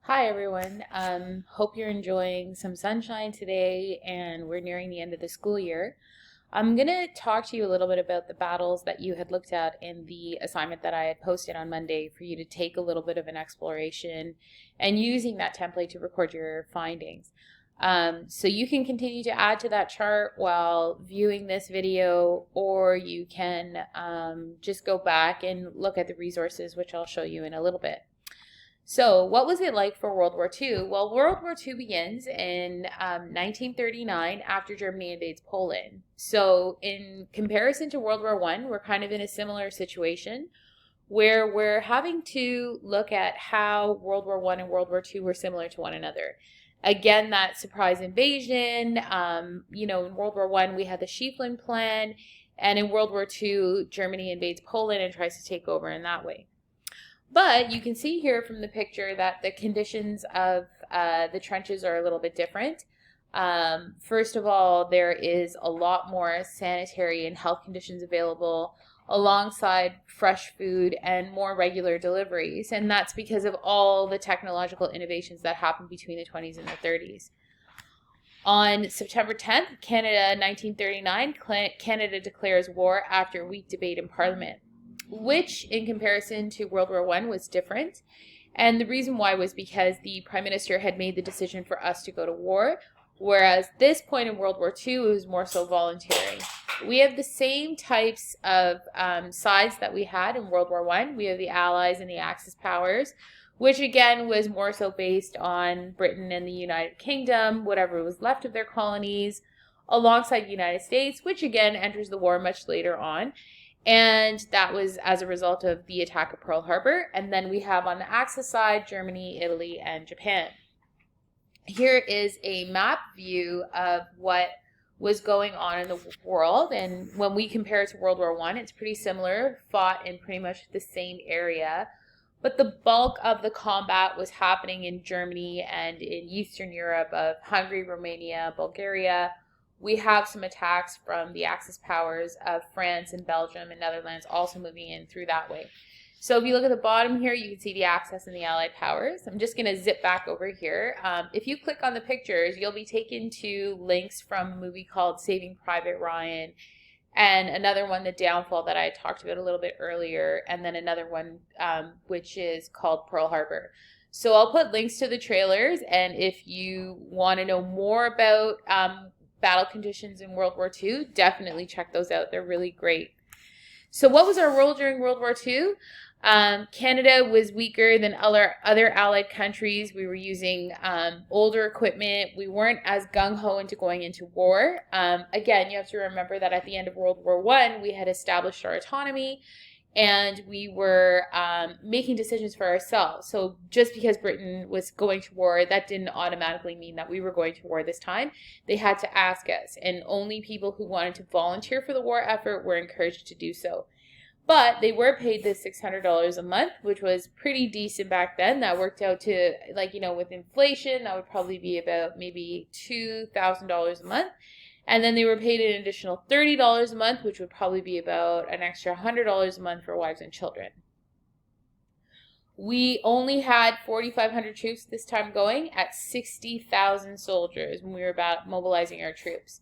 Hi everyone. Hope you're enjoying some sunshine today and we're nearing the end of the school year. I'm going to talk to you a little bit about the battles that you had looked at in the assignment that I had posted on Monday for you to take a little bit of an exploration and using that template to record your findings. So you can continue to add to that chart while viewing this video, or you can just go back and look at the resources, which I'll show you in a little bit. So, what was it like for World War II? Well, World War II begins in 1939 after Germany invades Poland. So, in comparison to World War I, we're kind of in a similar situation where we're having to look at how World War I and World War II were similar to one another. Again, that surprise invasion. In World War I, we had the Schieffelin Plan, and in World War II, Germany invades Poland and tries to take over in that way. But you can see here from the picture that the conditions of the trenches are a little bit different. First of all, there is a lot more sanitary and health conditions available alongside fresh food and more regular deliveries. And that's because of all the technological innovations that happened between the 20s and the 30s. On September 10th, 1939, Canada declares war after a week debate in Parliament, which in comparison to World War I was different. And the reason why was because the Prime Minister had made the decision for us to go to war, whereas this point in World War II, it was more so voluntary. We have the same types of sides that we had in World War I. We have the Allies and the Axis powers, which again was more so based on Britain and the United Kingdom, whatever was left of their colonies, alongside the United States, which again enters the war much later on. And that was as a result of the attack of Pearl Harbor. And then we have on the Axis side, Germany, Italy, and Japan. Here is a map view of what was going on in the world. And when we compare it to World War I, it's pretty similar, fought in pretty much the same area. But the bulk of the combat was happening in Germany and in Eastern Europe of Hungary, Romania, Bulgaria. We have some attacks from the Axis powers of France and Belgium and Netherlands also moving in through that way. So if you look at the bottom here, you can see the Axis and the Allied powers. I'm just going to zip back over here. If you click on the pictures, you'll be taken to links from a movie called Saving Private Ryan, and another one, The Downfall, that I talked about a little bit earlier, and then another one which is called Pearl Harbor. So I'll put links to the trailers, and if you want to know more about battle conditions in World War II, definitely check those out. They're really great. So what was our role during World War II? Canada was weaker than other Allied countries. We were using older equipment. We weren't as gung-ho into going into war. Again, you have to remember that at the end of World War I, we had established our autonomy, and we were making decisions for ourselves. So just because Britain was going to war, that didn't automatically mean that we were going to war this time. They had to ask us, and only people who wanted to volunteer for the war effort were encouraged to do so. But they were paid this $600 a month, which was pretty decent back then. That worked out to, with inflation, that would probably be about maybe $2,000 a month. And then they were paid an additional $30 a month, which would probably be about an extra $100 a month for wives and children. We only had 4,500 troops this time going at 60,000 soldiers when we were about mobilizing our troops.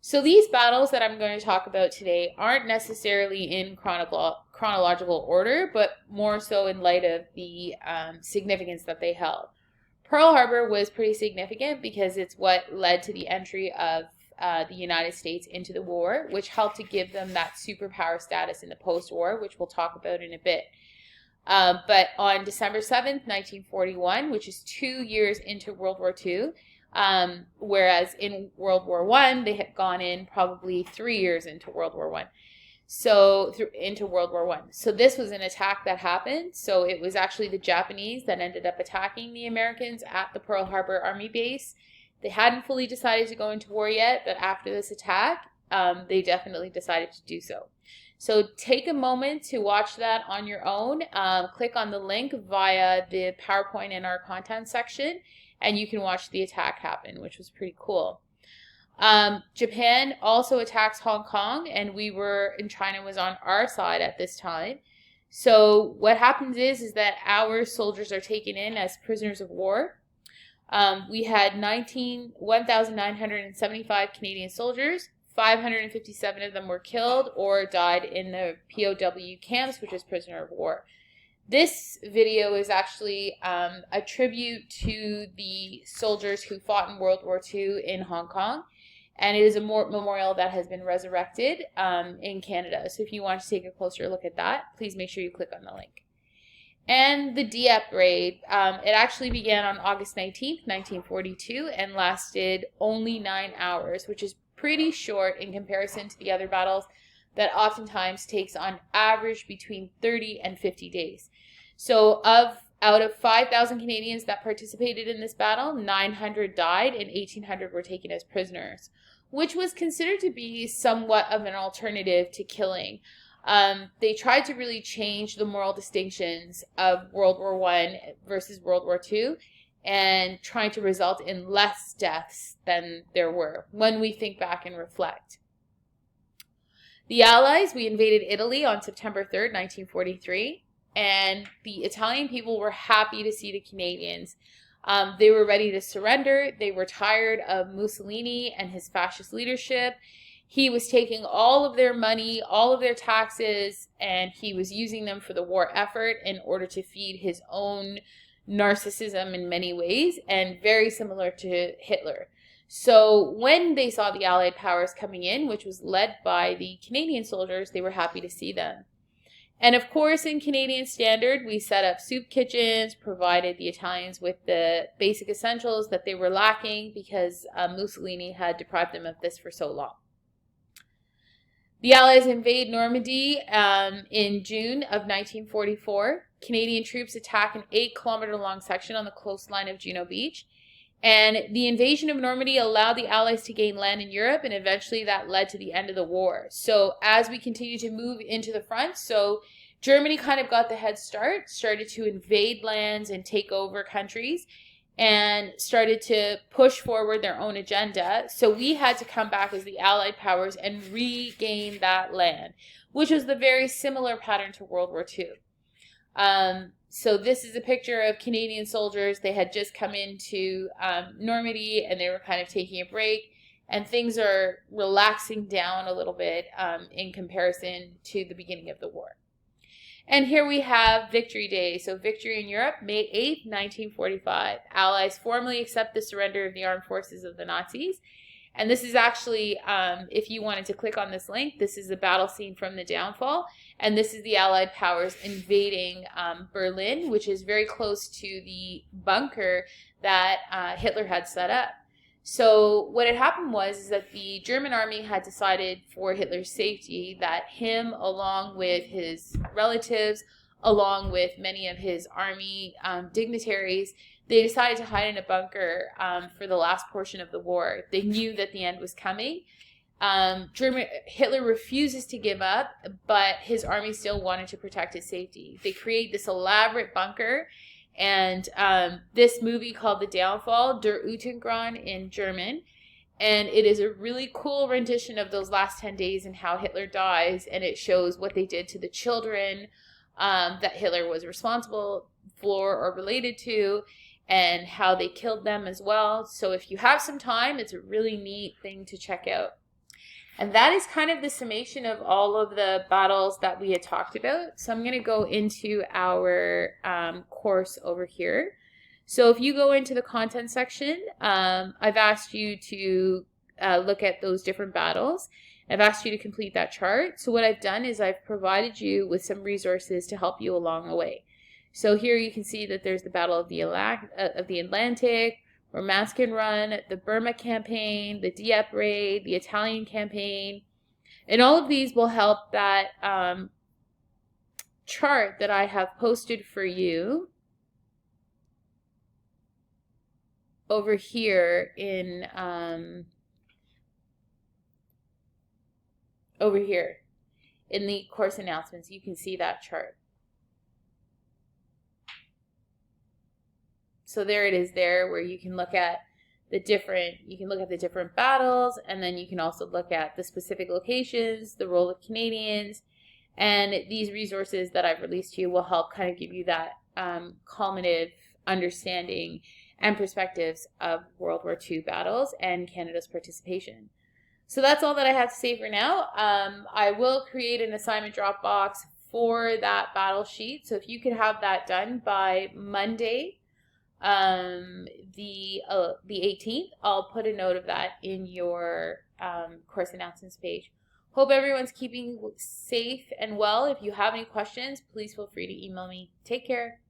So these battles that I'm going to talk about today aren't necessarily in chronological order, but more so in light of the significance that they held. Pearl Harbor was pretty significant because it's what led to the entry of the United States into the war, which helped to give them that superpower status in the post-war, which we'll talk about in a bit. But on December 7th, 1941, which is 2 years into World War II, whereas in World War I, they had gone in probably 3 years into World War I. So into World War I. So this was an attack that happened. So it was actually the Japanese that ended up attacking the Americans at the Pearl Harbor Army base. They hadn't fully decided to go into war yet, but after this attack, they definitely decided to do so. So take a moment to watch that on your own. Click on the link via the PowerPoint in our content section, and you can watch the attack happen, which was pretty cool. Japan also attacks Hong Kong, and China was on our side at this time. So what happens is that our soldiers are taken in as prisoners of war. We had 1,975 Canadian soldiers. 557 of them were killed or died in the POW camps, which is prisoner of war. This video is actually a tribute to the soldiers who fought in World War II in Hong Kong. And it is a memorial that has been resurrected in Canada. So if you want to take a closer look at that, please make sure you click on the link. And the Dieppe raid, it actually began on August 19th, 1942, and lasted only 9 hours, which is pretty short in comparison to the other battles that oftentimes takes on average between 30 and 50 days. So out of 5,000 Canadians that participated in this battle, 900 died and 1,800 were taken as prisoners, which was considered to be somewhat of an alternative to killing. They tried to really change the moral distinctions of World War I versus World War II and trying to result in less deaths than there were when we think back and reflect. The Allies, we invaded Italy on September 3rd, 1943. And the Italian people were happy to see the Canadians. They were ready to surrender. They were tired of Mussolini and his fascist leadership. He was taking all of their money, all of their taxes, and he was using them for the war effort in order to feed his own narcissism in many ways, and very similar to Hitler. So when they saw the Allied powers coming in, which was led by the Canadian soldiers, they were happy to see them. And of course, in Canadian standard, we set up soup kitchens, provided the Italians with the basic essentials that they were lacking because Mussolini had deprived them of this for so long. The Allies invade Normandy in June of 1944. Canadian troops attack an 8-kilometer-long section on the coastline of Juno Beach. And the invasion of Normandy allowed the Allies to gain land in Europe, and eventually that led to the end of the war. So as we continue to move into the front, so Germany kind of got the head start, started to invade lands and take over countries, and started to push forward their own agenda. So we had to come back as the Allied powers and regain that land, which was the very similar pattern to World War II. So this is a picture of Canadian soldiers. They had just come into Normandy and they were kind of taking a break, and things are relaxing down a little bit in comparison to the beginning of the war. And here we have Victory Day. So victory in Europe, May 8th, 1945. Allies formally accept the surrender of the armed forces of the Nazis. And this is actually, if you wanted to click on this link, this is a battle scene from the downfall. And this is the Allied powers invading Berlin, which is very close to the bunker that Hitler had set up. So what had happened was that the German army had decided for Hitler's safety that him, along with his relatives, along with many of his army dignitaries, they decided to hide in a bunker for the last portion of the war. They knew that the end was coming. Hitler refuses to give up, but his army still wanted to protect his safety. They create this elaborate bunker, and this movie called The Downfall, Der Untergang in German, and it is a really cool rendition of those last 10 days and how Hitler dies, and it shows what they did to the children that Hitler was responsible for or related to, and how they killed them as well. So if you have some time, it's a really neat thing to check out. And that is kind of the summation of all of the battles that we had talked about. So I'm going to go into our course over here. So if you go into the content section, I've asked you to look at those different battles. I've asked you to complete that chart. So what I've done is I've provided you with some resources to help you along the way. So here you can see that there's the Battle of the Atlantic, Romanskin Run, the Burma campaign, the Dieppe raid, the Italian campaign, and all of these will help that chart that I have posted for you over here in the course announcements. You can see that chart. So there it is there, where you can look at the different battles, and then you can also look at the specific locations, the role of Canadians, And these resources that I've released to you will help kind of give you that culminative understanding and perspectives of World War II battles and Canada's participation. So that's all that I have to say for now. I will create an assignment Dropbox for that battle sheet. So if you could have that done by Monday, the 18th, I'll put a note of that in your course announcements page. Hope everyone's keeping safe and well. If you have any questions, please feel free to email me. Take care.